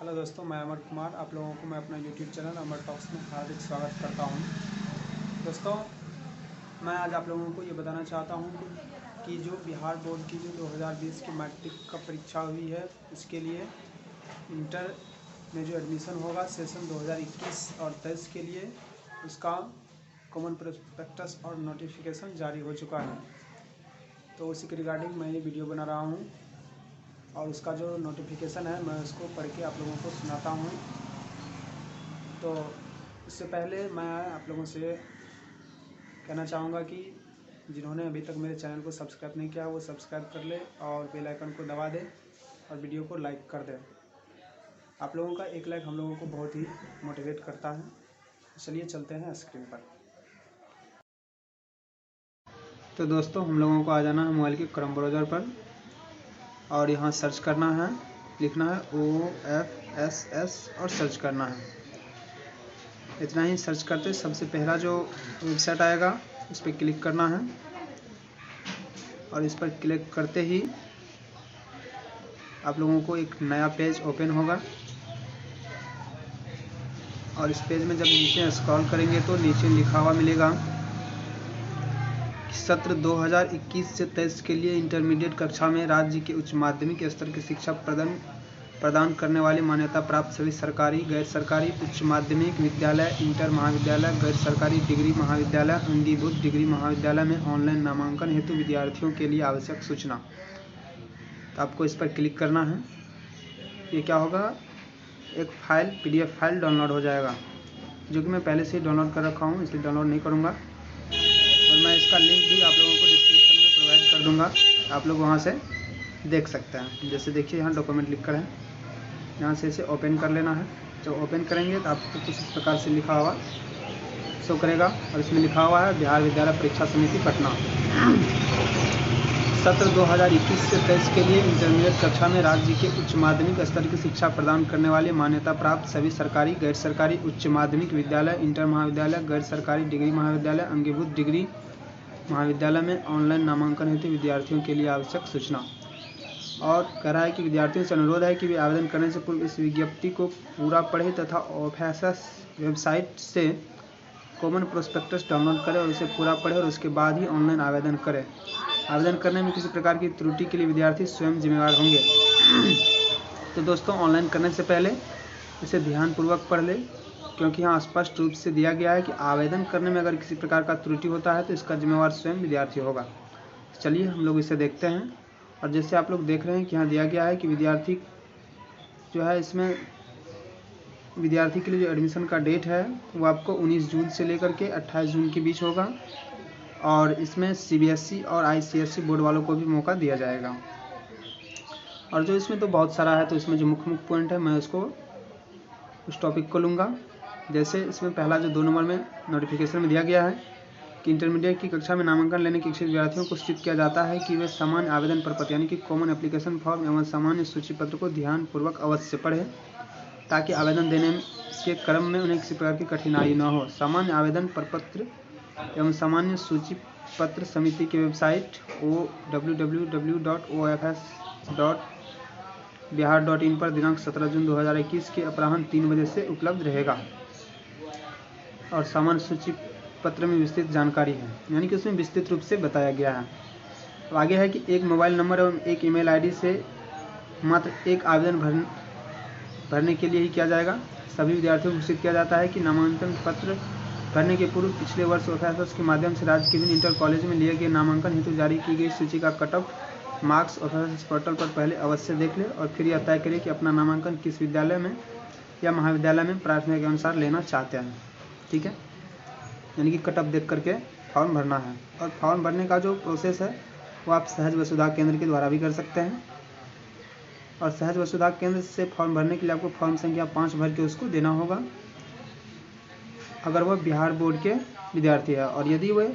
Hello दोस्तों, मैं अमर कुमार। आप लोगों को मैं अपना यूट्यूब चैनल अमर टॉक्स में हार्दिक स्वागत करता हूं। दोस्तों, मैं आज आप लोगों को ये बताना चाहता हूं कि जो बिहार बोर्ड की जो 2020 की मैट्रिक का परीक्षा हुई है, उसके लिए इंटर में जो एडमिशन होगा सेशन 2021 और 23 के लिए, उसका कॉमन प्रोस्पेक्टस और नोटिफिकेशन जारी हो चुका है। तो उसी के रिगार्डिंग मैं ये वीडियो बना रहा हूँ और उसका जो नोटिफिकेशन है मैं उसको पढ़ के आप लोगों को सुनाता हूँ। तो इससे पहले मैं आप लोगों से कहना चाहूँगा कि जिन्होंने अभी तक मेरे चैनल को सब्सक्राइब नहीं किया वो सब्सक्राइब कर ले और बेल आइकन को दबा दे और वीडियो को लाइक कर दे। आप लोगों का एक लाइक हम लोगों को बहुत ही मोटिवेट करता है। चलिए चलते हैं स्क्रीन पर। तो दोस्तों, हम लोगों को आ जाना है मोबाइल के क्रोम ब्राउज़र पर और यहाँ सर्च करना है, लिखना है OFSS और सर्च करना है। इतना ही सर्च करते सबसे पहला जो वेबसाइट आएगा उस पर क्लिक करना है और इस पर क्लिक करते ही आप लोगों को एक नया पेज ओपन होगा और इस पेज में जब नीचे स्क्रॉल करेंगे तो नीचे लिखा हुआ मिलेगा सत्र 2021 से 23 के लिए इंटरमीडिएट कक्षा में राज्य के उच्च माध्यमिक स्तर की शिक्षा प्रदान करने वाले मान्यता प्राप्त सभी सरकारी, गैर सरकारी उच्च माध्यमिक विद्यालय, इंटर महाविद्यालय, गैर सरकारी डिग्री महाविद्यालय, अंगीभूत डिग्री महाविद्यालय में ऑनलाइन नामांकन हेतु विद्यार्थियों के लिए आवश्यक सूचना। तो आपको इस पर क्लिक करना है। ये क्या होगा, एक फाइल PDF फाइल डाउनलोड हो जाएगा, जो कि मैं पहले से ही डाउनलोड कर रखा हूँ, इसलिए डाउनलोड नहीं करूँगा और मैं इसका लिंक भी आप लोगों को डिस्क्रिप्शन में प्रोवाइड कर दूँगा। आप लोग वहाँ से देख सकते हैं। जैसे देखिए यहाँ डॉक्यूमेंट लिख कर है, यहाँ से इसे ओपन कर लेना है। जब ओपन करेंगे तो आपको कुछ इस प्रकार से लिखा हुआ शो करेगा और इसमें लिखा हुआ है बिहार विद्यालय परीक्षा समिति पटना। सत्र 2021 से 23 के लिए इंटरमीडिएट कक्षा में राज्य के उच्च माध्यमिक स्तर की शिक्षा प्रदान करने वाले मान्यता प्राप्त सभी सरकारी, गैर सरकारी उच्च माध्यमिक विद्यालय, इंटर महाविद्यालय, गैर सरकारी डिग्री महाविद्यालय, अंगीभूत डिग्री महाविद्यालय में ऑनलाइन नामांकन हेतु विद्यार्थियों के लिए आवश्यक सूचना। और कह रहा है कि विद्यार्थियों से अनुरोध है कि वे आवेदन करने से पूर्व इस विज्ञप्ति को पूरा पढ़ें तथा OFSS वेबसाइट से कॉमन प्रोस्पेक्टस डाउनलोड करें और उसे पूरा पढ़ें और उसके बाद ही ऑनलाइन आवेदन करें। आवेदन करने में किसी प्रकार की त्रुटि के लिए विद्यार्थी स्वयं जिम्मेवार होंगे। तो दोस्तों, ऑनलाइन करने से पहले इसे ध्यानपूर्वक पढ़ लें, क्योंकि यहाँ स्पष्ट रूप से दिया गया है कि आवेदन करने में अगर किसी प्रकार का त्रुटि होता है तो इसका जिम्मेवार स्वयं विद्यार्थी होगा। चलिए हम लोग इसे देखते हैं। और जैसे आप लोग देख रहे हैं कि यहाँ दिया गया है कि विद्यार्थी जो है, इसमें विद्यार्थी के लिए जो एडमिशन का डेट है वो आपको 19 जून से लेकर के 28 जून के बीच होगा और इसमें CBSE और ICSE बोर्ड वालों को भी मौका दिया जाएगा। और जो इसमें तो बहुत सारा है, तो इसमें जो मुख्य पॉइंट है मैं उसको उस टॉपिक को लूँगा। जैसे इसमें पहला जो 2 नंबर में नोटिफिकेशन में दिया गया है कि इंटरमीडिएट की कक्षा में नामांकन लेने के इच्छुक विद्यार्थियों को सूचित किया जाता है कि वे सामान्य आवेदन पत्र यानी कि कॉमन एप्लीकेशन फॉर्म एवं सामान्य सूची पत्र को ध्यानपूर्वक अवश्य पढ़ें, ताकि आवेदन देने के क्रम में उन्हें किसी प्रकार की कठिनाई न हो। सामान्य आवेदन प्रपत्र एवं सामान्य सूची पत्र समिति की वेबसाइट www.ofs.bihar.in पर दिनांक 17 जून 2021 के अपराह्न 3 बजे से उपलब्ध रहेगा। और सामान्य सूची पत्र में विस्तृत जानकारी है, यानी कि उसमें विस्तृत रूप से बताया गया है। तो आगे है कि एक मोबाइल नंबर एवं एक ईमेल आईडी से मात्र एक आवेदन भरने के लिए ही किया जाएगा। सभी विद्यार्थियों को घोषित किया जाता है कि नामांकन पत्र भरने के पूर्व पिछले वर्ष OFSS के माध्यम से राज्य के विभिन्न इंटर कॉलेज में लिए गए नामांकन हेतु जारी की गई सूची का cut off marks OFSS portal पर पहले अवश्य देख लें और फिर यह तय करें कि अपना नामांकन किस विद्यालय में या महाविद्यालय में प्राथमिक के अनुसार लेना चाहते हैं। ठीक है, यानी कि कट ऑफ देख करके फॉर्म भरना है। और फॉर्म भरने का जो प्रोसेस है वो आप सहज वसुधा केंद्र के द्वारा भी कर सकते हैं। और सहज वसुधा केंद्र से फॉर्म भरने के लिए आपको फॉर्म संख्या 5 भर के उसको देना होगा, अगर वह बिहार बोर्ड के विद्यार्थी है। और यदि वह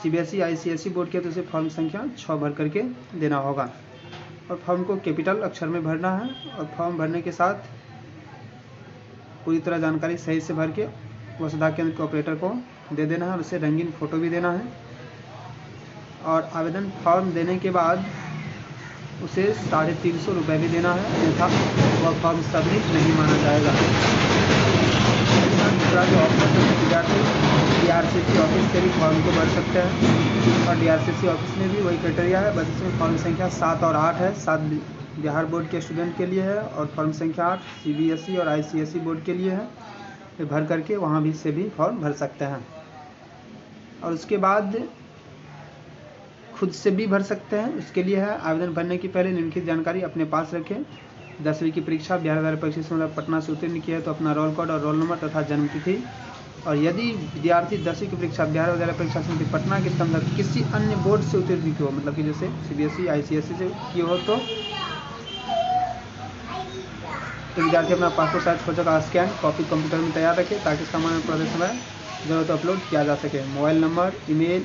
CBSE ICSE बोर्ड के तो उसे फॉर्म संख्या 6 भर करके देना होगा। और फॉर्म को कैपिटल अक्षर में भरना है और फॉर्म भरने के साथ पूरी तरह जानकारी सही से भर के वसुधा केंद्र के ऑपरेटर को दे देना है और उसे रंगीन फ़ोटो भी देना है। और आवेदन फॉर्म देने के बाद उसे 350 रुपये भी देना है, अन्यथा वह फॉर्म सबमिट नहीं माना जाएगा। दूसरा जो ऑप्शन है, विद्यार्थी DRCC ऑफिस से भी फॉर्म को भर सकते हैं और DRCC ऑफिस में भी वही क्राइटेरिया है, बस इसमें फॉर्म संख्या 7 और 8 है। 7 बिहार बोर्ड के स्टूडेंट के लिए है और फॉर्म संख्या 8 CBSE और ICSE बोर्ड के लिए है। ये भर करके वहाँ भी से भी फॉर्म भर सकते हैं और उसके बाद खुद से भी भर सकते हैं। उसके लिए है, आवेदन भरने की पहले निम्नलिखित जानकारी अपने पास रखें। 10वीं की परीक्षा बिहार विद्यालय परीक्षा समिति पटना से उत्तीर्ण किया है तो अपना रोल कोड और रोल नंबर तथा जन्म तिथि, और यदि विद्यार्थी 10वीं की परीक्षा बिहार विद्यालय परीक्षा समिति पटना के संबंध किसी अन्य बोर्ड से उत्तीर्ण किया हो, मतलब कि जैसे CBSE ICSE से किए हो, तो विद्यार्थी अपना पासपोर्ट साइज फोटो का स्कैन कॉपी कंप्यूटर में तैयार रखे ताकि सामान्य प्रोसेस में जरूरत अपलोड किया जा सके। मोबाइल नंबर, ईमेल,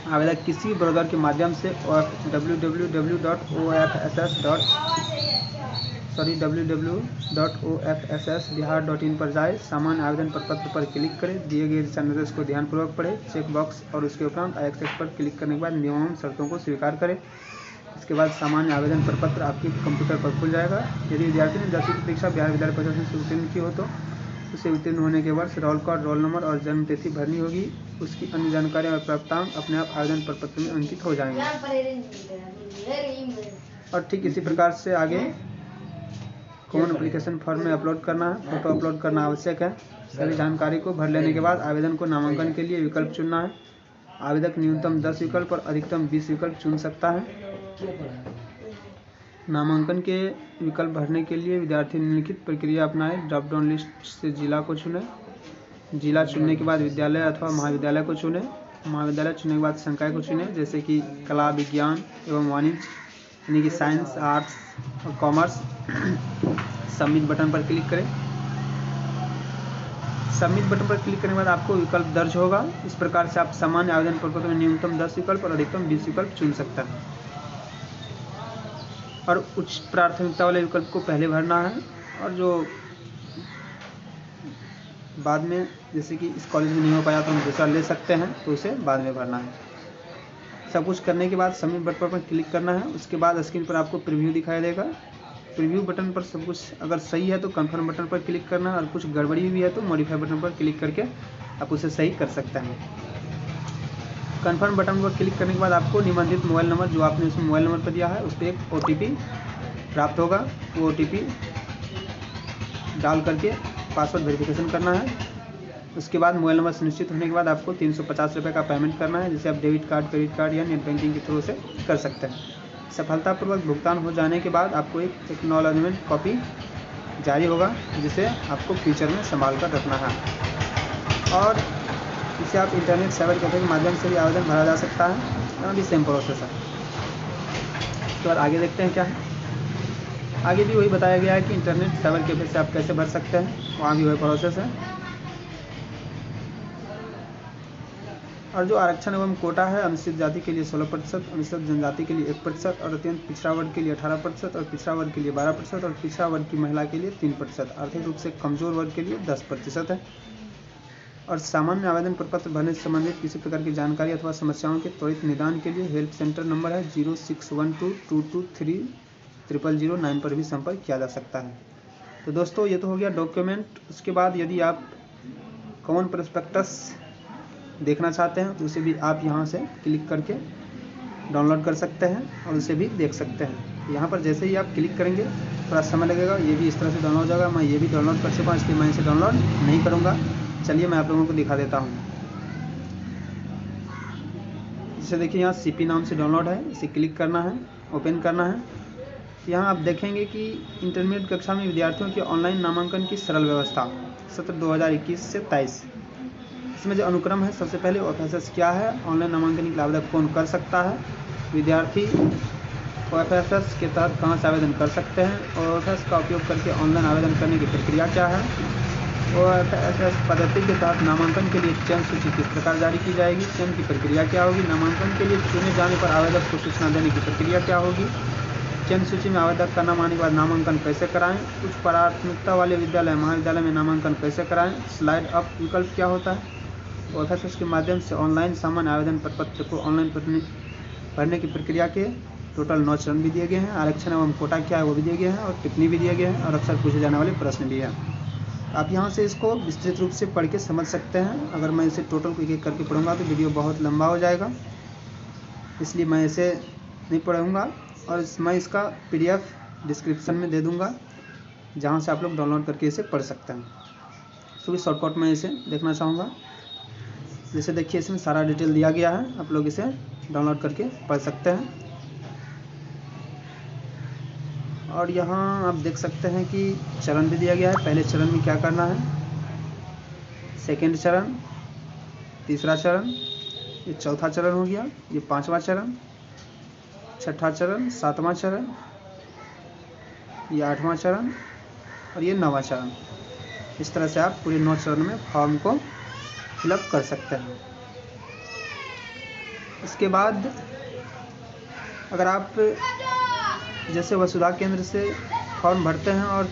आवेदक किसी ब्राउज़र के माध्यम से www.ofssbihar.in पर जाए, सामान्य आवेदन प्रपत्र पर क्लिक करें, दिए गए दिशा निर्देश को ध्यानपूर्वक पढ़ें, चेक बॉक्स और उसके उपरांत आई एक्सेप्ट पर क्लिक करने के बाद नियमों और शर्तों को स्वीकार करें। इसके बाद सामान्य आवेदन प्रपत्र आपके कंप्यूटर पर खुल जाएगा। यदि विद्यार्थी ने 10वीं की परीक्षा बिहार विद्यालय परीक्षा से उत्तीर्ण की हो तो उसे उत्तीर्ण होने के वर्ष, रोल कोड, रोल नंबर और जन्म तिथि भरनी होगी। उसकी अन्य जानकारियाँ और प्राप्तांक अपने आप आवेदन प्रपत्र में अंकित हो जाएंगे। और ठीक इसी प्रकार से आगे कॉमन एप्लीकेशन फॉर्म में अपलोड करना है, फोटो अपलोड करना आवश्यक है। सभी जानकारी को भर लेने के बाद आवेदन को नामांकन के लिए विकल्प चुनना है। आवेदक न्यूनतम 10 विकल्प और अधिकतम 20 विकल्प चुन सकता है। नामांकन के विकल्प भरने के लिए विद्यार्थी निम्नलिखित प्रक्रिया अपनाएं। ड्रॉप डाउन लिस्ट से जिला को चुनें। जिला चुनने के बाद विद्यालय अथवा महाविद्यालय को चुनें। महाविद्यालय चुनने के बाद संकाय को चुनें, जैसे कि कला, विज्ञान एवं वाणिज्य, यानी कि साइंस, आर्ट्स और कॉमर्स। सबमिट बटन पर क्लिक करें। सबमिट बटन पर क्लिक करने के बाद आपको विकल्प दर्ज होगा। इस प्रकार से आप सामान्य आवेदन प्रपत्र में न्यूनतम 10 विकल्प और अधिकतम 20 विकल्प चुन सकते हैं और उच्च प्राथमिकता वाले विकल्प को पहले भरना है, और जो बाद में जैसे कि इस कॉलेज में नहीं हो पाया तो हम दूसरा ले सकते हैं, तो उसे बाद में भरना है। सब कुछ करने के बाद सबमिट बटन पर क्लिक करना है। उसके बाद स्क्रीन पर आपको प्रीव्यू दिखाई देगा। प्रीव्यू बटन पर सब कुछ अगर सही है तो कंफर्म बटन पर क्लिक करना है, और कुछ गड़बड़ी भी है तो मॉडिफाई बटन पर क्लिक करके आप उसे सही कर सकते हैं। कंफर्म बटन पर क्लिक करने के बाद आपको निबंधित मोबाइल नंबर जो आपने उसमें मोबाइल नंबर पर दिया है उस पर एक OTP प्राप्त होगा। वो OTP डाल करके पासवर्ड वेरिफिकेशन करना है। उसके बाद मोबाइल नंबर सुनिश्चित होने के बाद आपको 350 रुपये का पेमेंट करना है, जिसे आप डेबिट कार्ड, क्रेडिट कार्ड या नेट बैंकिंग के थ्रू से कर सकते हैं। सफलतापूर्वक भुगतान हो जाने के बाद आपको एक एक्नॉलेजमेंट कॉपी जारी होगा, जिसे आपको फ्यूचर में संभाल कर रखना है, और इसे आप इंटरनेट साइबर कैफे के माध्यम से भी आवेदन भरा जा सकता है। यहाँ भी सेम प्रोसेस है। तो और आगे देखते हैं क्या है। आगे भी वही बताया गया है कि इंटरनेट साइबर कैफे से आप कैसे भर सकते हैं, वहाँ भी वही प्रोसेस है। और जो आरक्षण एवं कोटा है, अनुसूचित जाति के लिए 16%, अनुसूचित जनजाति के लिए 1% और अत्यंत पिछड़ा वर्ग के लिए 18% और पिछड़ा वर्ग के लिए 12% और पिछड़ा वर्ग की महिला के लिए 3%, आर्थिक रूप से कमजोर वर्ग के लिए 10% है। और सामान्य आवेदन प्रपत्र भरने से संबंधित किसी प्रकार की जानकारी अथवा समस्याओं के त्वरित निदान के लिए हेल्प सेंटर नंबर है 0612223009 पर भी संपर्क किया जा सकता है। तो दोस्तों, ये तो हो गया डॉक्यूमेंट। उसके बाद यदि आप कॉमन प्रोस्पेक्टस देखना चाहते हैं तो उसे भी आप यहाँ से क्लिक करके डाउनलोड कर सकते हैं और उसे भी देख सकते हैं। यहाँ पर जैसे ही आप क्लिक करेंगे थोड़ा समय लगेगा, ये भी इस तरह से डाउनलोड हो जाएगा। मैं ये भी डाउनलोड कर चुका हूँ, इसलिए मैं इसे डाउनलोड नहीं करूँगा। चलिए मैं आप लोगों को दिखा देता हूँ। जैसे देखिए यहाँ CP नाम से डाउनलोड है, इसे क्लिक करना है, ओपन करना है। यहाँ आप देखेंगे कि इंटरमीडिएट कक्षा में विद्यार्थियों के ऑनलाइन नामांकन की सरल व्यवस्था सत्र 2021 से 23। इसमें जो अनुक्रम है, सबसे पहले OFSS क्या है, ऑनलाइन नामांकन के लिए आवेदन कौन कर सकता है, विद्यार्थी OFSS के तहत कहाँ से आवेदन कर सकते हैं, OFSS का उपयोग करके ऑनलाइन आवेदन करने की प्रक्रिया क्या है, OFSS पद्धति के तहत नामांकन के लिए चयन सूची किस प्रकार जारी की जाएगी, चयन की प्रक्रिया क्या होगी, नामांकन के लिए चुने जाने पर आवेदक को सूचना देने की प्रक्रिया क्या होगी, चयन सूची में आवेदक का नाम आने के बाद नामांकन कैसे कराएं, उच्च प्राथमिकता वाले विद्यालय महाविद्यालय में नामांकन कैसे कराएं, स्लाइड अप विकल्प क्या होता है, OFSS के माध्यम से ऑनलाइन सामान्य आवेदन प्रपत्र को ऑनलाइन भरने की प्रक्रिया के टोटल 9 चरण भी दिए गए हैं। आरक्षण एवं कोटा क्या है वो भी दिए गए हैं और टिप्पणी भी दिए गए हैं और अक्सर पूछे जाने वाले प्रश्न भी हैं। आप यहाँ से इसको विस्तृत रूप से पढ़ के समझ सकते हैं। अगर मैं इसे टोटल को एक-एक करके पढ़ूंगा तो वीडियो बहुत लंबा हो जाएगा, इसलिए मैं इसे नहीं पढ़ूंगा और मैं इसका PDF डिस्क्रिप्शन में दे दूंगा, जहाँ से आप लोग डाउनलोड करके इसे पढ़ सकते हैं। तो भी शॉर्टकट में इसे देखना चाहूँगा। जैसे देखिए इसमें सारा डिटेल दिया गया है, आप लोग इसे डाउनलोड करके पढ़ सकते हैं। और यहाँ आप देख सकते हैं कि चरण भी दिया गया है। पहले चरण में क्या करना है, सेकेंड चरण, तीसरा चरण, ये चौथा चरण हो गया, ये पांचवा चरण, छठा चरण, सातवां चरण, ये आठवां चरण और ये नौवां चरण। इस तरह से आप पूरे 9 चरण में फॉर्म को फिलअप कर सकते हैं। इसके बाद अगर आप जैसे वसुधा केंद्र से फॉर्म भरते हैं और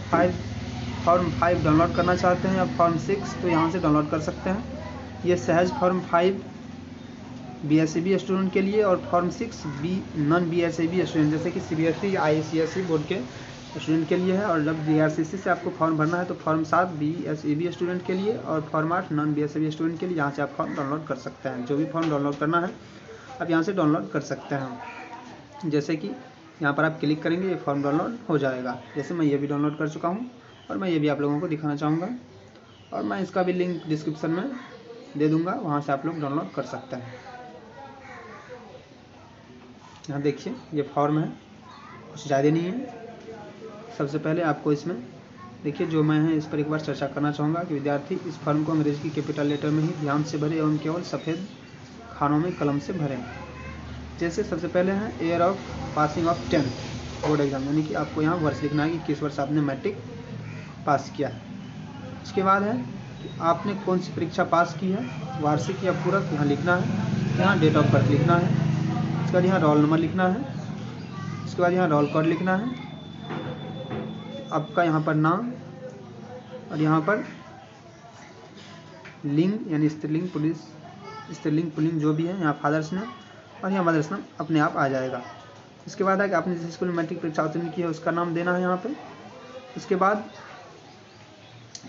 फॉर्म 5 डाउनलोड करना चाहते हैं या फॉर्म 6, तो यहाँ से डाउनलोड कर सकते हैं। ये सहज फॉर्म 5 BSEB स्टूडेंट के लिए और फॉर्म 6 नॉन BSEB स्टूडेंट जैसे कि CBSE या ICSE बोर्ड के स्टूडेंट के लिए है। और जब DRCC से आपको फॉर्म भरना है तो फॉर्म 7 BSEB स्टूडेंट के लिए और फॉर्म 8 नॉन BSEB स्टूडेंट के लिए, यहाँ से आप फॉर्म डाउनलोड कर सकते हैं। जो भी फॉर्म डाउनलोड करना है आप यहाँ से डाउनलोड कर सकते हैं। जैसे कि यहाँ पर आप क्लिक करेंगे, ये फॉर्म डाउनलोड हो जाएगा। जैसे मैं ये भी डाउनलोड कर चुका हूँ और मैं ये भी आप लोगों को दिखाना चाहूँगा और मैं इसका भी लिंक डिस्क्रिप्शन में दे दूँगा, वहाँ से आप लोग डाउनलोड कर सकते हैं। यहाँ देखिए ये फॉर्म है, कुछ ज़्यादा नहीं है। सबसे पहले आपको इसमें देखिए जो मैं है इस पर एक बार चर्चा करना चाहूँगा कि विद्यार्थी इस फॉर्म को अंग्रेजी की कैपिटल लेटर में ही ध्यान से भरें एवं केवल सफ़ेद खानों में कलम से भरें। जैसे सबसे पहले है year of passing of 10th board exam, यानी कि आपको यहाँ वर्ष लिखना है कि किस वर्ष आपने मैट्रिक पास किया है। उसके बाद है कि आपने कौन सी परीक्षा पास की है, वार्षिक या पूरक, यहाँ लिखना है। यहाँ डेट ऑफ बर्थ लिखना है। उसके बाद यहाँ रोल नंबर लिखना है। उसके बाद यहाँ रोल कोड लिखना है, आपका यहाँ पर नाम और यहाँ पर लिंग यानी स्त्रीलिंग पुल्लिंग जो भी है, यहाँ फादर्स नेम और यहाँ मदर्स नेम अपने आप आ जाएगा। इसके बाद है कि आपने जिस स्कूल में मैट्रिक परीक्षा उत्तीर्ण की है उसका नाम देना है यहाँ पे। उसके बाद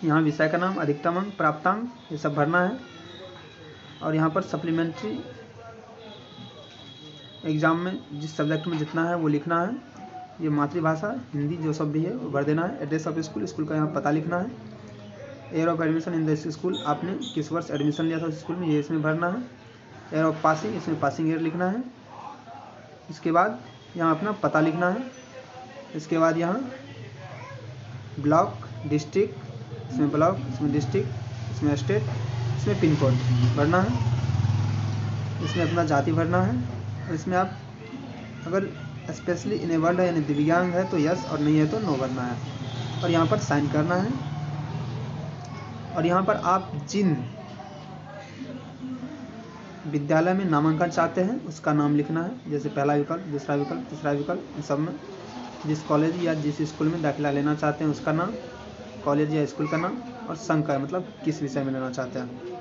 यहाँ विषय का नाम, अधिकतम अंक, प्राप्तांक, ये सब भरना है। और यहाँ पर सप्लीमेंट्री एग्ज़ाम में जिस सब्जेक्ट में जितना है वो लिखना है। ये मातृभाषा हिंदी जो सब भी है वो भर देना है। एड्रेस ऑफ स्कूल का यहाँ पता लिखना है। Year of admission in this school, आपने किस वर्ष एडमिशन लिया था उस स्कूल में, ये इसमें भरना है। ईयर ऑफ पासिंग, इसमें पासिंग ईयर लिखना है। इसके बाद यहाँ अपना पता लिखना है। इसके बाद यहाँ ब्लॉक, डिस्ट्रिक्ट, इसमें ब्लॉक, इसमें डिस्ट्रिक्ट, इसमें स्टेट, इसमें पिन कोड भरना है। इसमें अपना जाति भरना है। और इसमें आप अगर स्पेशली इनेबल्ड है यानी दिव्यांग है तो यस, और नहीं है तो नो भरना है। और यहाँ पर साइन करना है। और यहाँ पर आप जिन विद्यालय में नामांकन चाहते हैं उसका नाम लिखना है। जैसे पहला विकल्प, दूसरा विकल्प, तीसरा विकल्प, इन सब में जिस कॉलेज या जिस स्कूल में दाखिला लेना चाहते हैं उसका नाम, कॉलेज या स्कूल का नाम, और संघ का मतलब किस विषय में लेना चाहते हैं।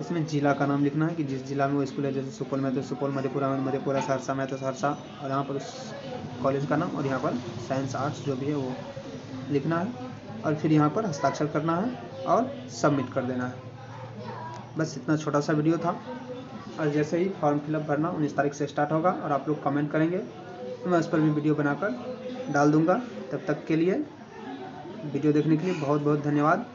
इसमें जिला का नाम लिखना है कि जिस जिला में वो स्कूल है। जैसे सुपौल में तो सुपौल, मधेपुरा में मधेपुरा, सहरसा में तो सहरसा, और यहाँ पर उस कॉलेज का नाम, और यहाँ पर साइंस आर्ट्स जो भी है वो लिखना है। और फिर यहाँ पर हस्ताक्षर करना है और सबमिट कर देना है। बस इतना छोटा सा वीडियो था। और जैसे ही फॉर्म फिलअप भरना 19 तारीख से स्टार्ट होगा और आप लोग कमेंट करेंगे तो मैं उस पर भी वीडियो बनाकर डाल दूँगा। तब तक के लिए वीडियो देखने के लिए बहुत बहुत धन्यवाद।